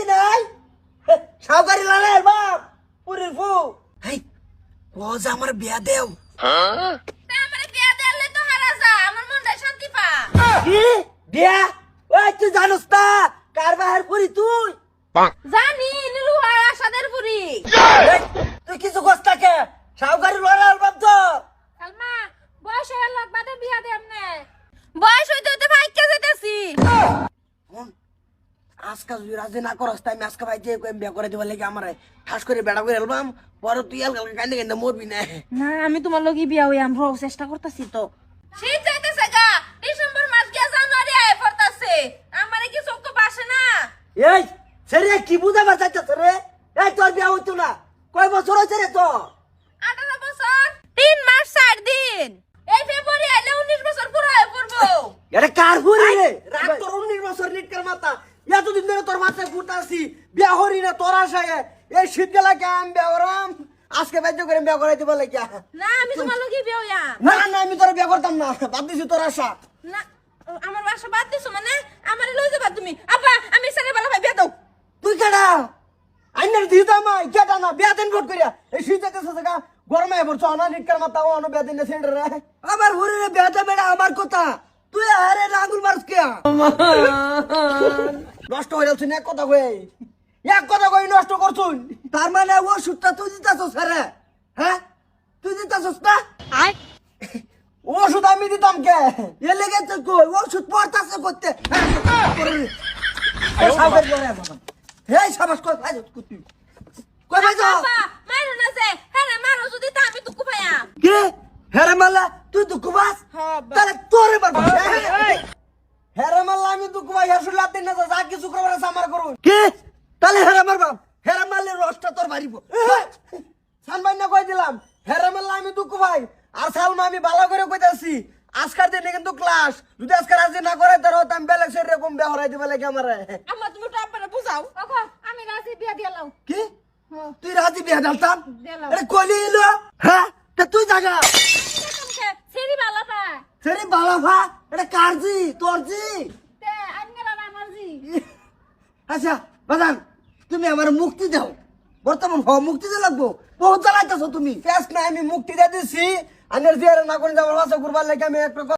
শান্তি নাই সাউকারি লালে বাপ পুরির ফু হেই ও যে আমার বিয়া দেও আমার বিয়া দিলে তো হারা যা আমার মনটা শান্তি পা কি বিয়া ওই তুই জানোস না কার বাহার পুরি তুই জানি নীলু আর আশাদের পুরি এই, তুই কিছু কষ্ট থাকে সাউকারি লালে বাপ তো সালমা বয়স হয়ে লাগ বাদে বিয়া দেম নে বয়স হইতে হইতে ভাইকে যেতেছি আজকে যদি রাজি না করস তাই আমি আজকে ভাই যে বিয়া করে দিবার লাগে আমার ঠাস করে বেড়া করে এলবাম পরে তুই এলকালকে কান্দে কান্দে মরবি না না আমি তোমার লগি বিয়া হই আমরা চেষ্টা করতেছি তো শীত যাইতেছে গা ডিসেম্বর মাস গিয়া জানুয়ারি আয় পড়তাছে আমারে কি চোখ তো বাসে না এই সেরে কি বুঝাবার চাইতেছ রে এই তোর বিয়া হইতো না কয় বছর হয়েছে রে তো 18 বছর 3 মাস 4 দিন এই ফেব্রুয়ারি আইলে 19 বছর পুরো হয়ে পড়বো এটা কার হুরি রে রাত তোর 19 বছর লিটকার মাথা এতদিন ধরে তোর মাথায় ফুটাছি বিয়া হরি না তোর আশায় এই শীতকালে কেম বিয়া করাম আজকে বাধ্য করে বিয়া করাই দিবার লাগিয়া না আমি তোমার লগি বিয়া হইয়া না না আমি তোর বিয়া করতাম না বাদ দিছি তোর আশা না আমার বাসা বাদ দিছো মানে আমারে লই যাবা তুমি আব্বা আমি সারে বালা ভাই বিয়া দাও তুই কেডা আইনার দিতাম কেডা না বিয়া দিন ভোট করিয়া এই শীতে কেসে থাকা গরমে পড়ছ না লিটকার মাথা ও বিয়া দিন সেন্টার রে আবার হুরি রে বিয়াটা বেড়া আমার কথা তুই আরে রাগুল মারস কে নষ্ট হয়ে যাচ্ছে এক কথা কই নষ্ট করছুন তার মানে ও সুটটা তুই দিতাছস রে হ্যাঁ তুই দিতাছস না ওষুধ আমি দিতাম কে এ লেগে তো কই ওষুধ পড়তাছে করতে এই সাবাস কই ভাই তুই কই ভাই যাও আব্বা মারো না যে হ্যাঁ মারো যদি তা আমি তুকু ভাইয়া কে হেরে মাল্লা তুই তো কুবাস তাহলে তোরে মারবো হেরে মাল্লা আমি তো কুবাই হাসুর লাতে না যা কিছু করবার আছে আমার করুন কে তাহলে হেরে মারবাম হেরে মারলে রসটা তোর মারিব সানবাই না কই দিলাম হেরে মাল্লা আমি তো কুবাই আর সালমা আমি ভালো করে কইতাছি আজকার দিনে কিন্তু ক্লাস যদি আজকে রাজি না করে তার আমি বেলেগ সের এরকম বেহরাই দিবে লাগে আমারে আম্মা তুমি তো আব্বারে বুঝাও ওগো আমি রাজি বিয়া দিলাম কি তুই রাজি বিয়া ডালতাম দিলাম। আরে কইলি এলো হ্যাঁ তা তুই জাগা সেরি বালা পা সেরে বালাফা এটা কারজি তোরজি তে আঙ্গেলা আমারজি আচ্ছা বাজান তুমি আমার মুক্তি দাও বর্তমান মুক্তি দিয়ে লাগবো বহুত জ্বালাইতেছো তুমি ফেস না আমি মুক্তি দিয়ে দিছি আনের জিয়ারে না করে যাবার বাসা করবার লাগে আমি একটা